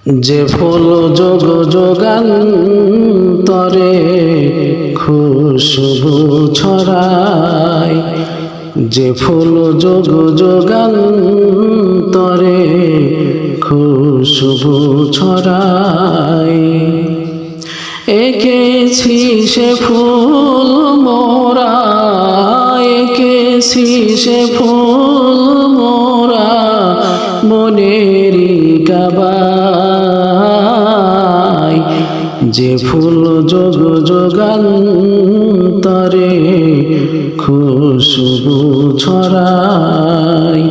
যে ফুল যোগ যোগান্তরে খুশবু ছড়ায়, যে ফুল যোগ যোগান্তরে খুশবু ছড়ায়, এঁকেছি সে ফুল মোরা, এঁকেছি সে ফুল মোরা মনেরই কাবায়। যে ফুল যোগ যোগান্তরে খুশবু ছড়ায়,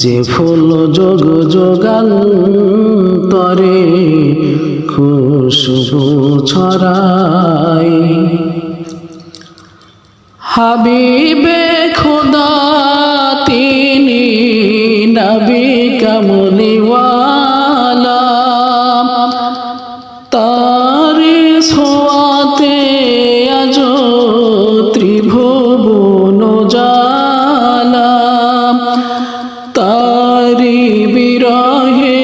যে ফুল যোগ যোগান্তরে খুশবু ছড়ায়। হাবিবে খোদা তিনি নবী কামলিওয়ালা, তারি ছোঁয়াতে আজ ত্রিভুবন জালা, তারি বিরহে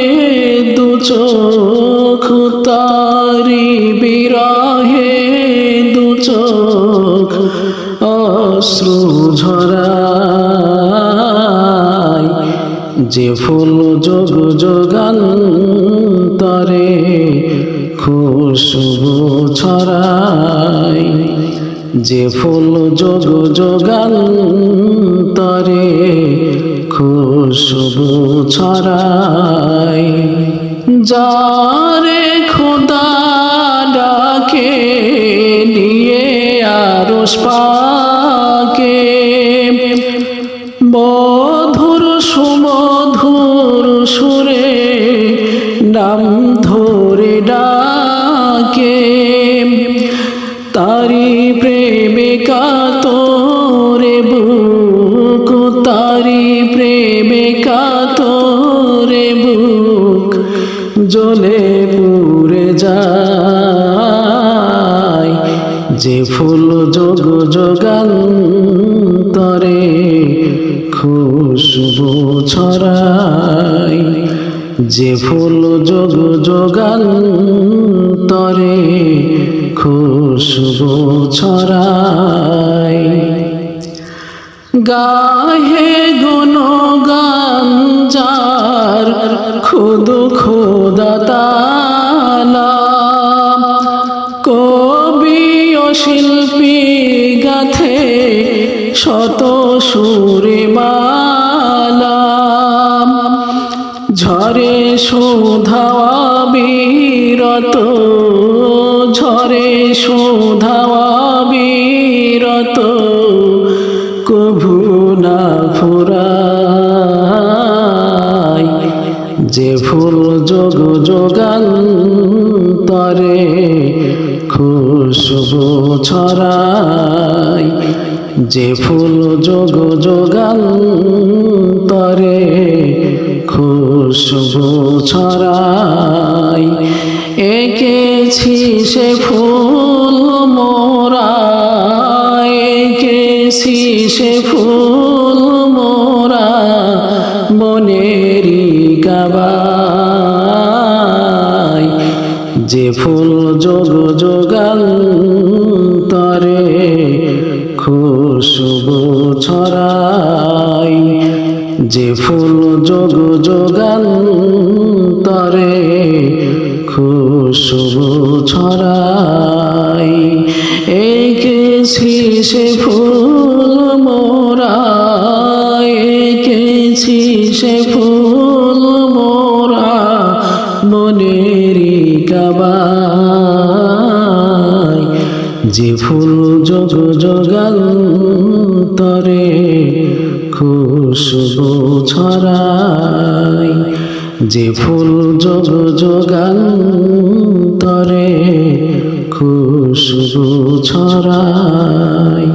দু চোখ, তারি বিরহে দু চোখ অশ্রু ঝরায়। যে ফুল যোগ যোগান্তরে খুশবু ছড়ায়, যে ফুল যোগ যোগান্তরে খুশবু ছড়ায়। যারে খোদা ডাকে নিয়ে আরশ পাকে, মধুর সুমধুর সুরে নাম ধরে ডাকে, তারি প্রেমে কাতরে বুক, তারি প্রেমে কাতরে বুক জ্বলে পুড়ে যায়। যে ফুল যোগ যোগান্তরে খুশবু ছড়ায়, যে ফুল যোগ যোগান্তরে খুশবু ছড়ায়। গাহে গুণগান যার খুদ খোদা তাআলা, কবি ও শিল্পী গাথে শত সুরে মালা, ঝরে সুধাওয়া বিরত, ঝরে সুধাওয়া বিরত কভু না ফুরায়। যে ফুল যোগ যোগান্তরে খুশবু ছড়ায়, যে ফুল যোগ যোগান্তরে খুশবু ছড়ায়, এঁকেছি সে ফুল মোরা, এঁকেছি সে ফুল মোরা মনেরই কাবায়। যে ফুল যোগ যোগান্তরে খুশবু ছড়ায়, যে ফুল যোগ যোগান্তরে খুশবু ছড়ায়, এঁকেছি সে ফুল মোরা, এঁকেছি সে ফুল মোরা মনেরই কাবায়। যে ফুল যোগ যোগান্তরে খুশবু ছড়ায়, যে ফুল যোগ যোগান্তরে খুশবু ছড়ায়।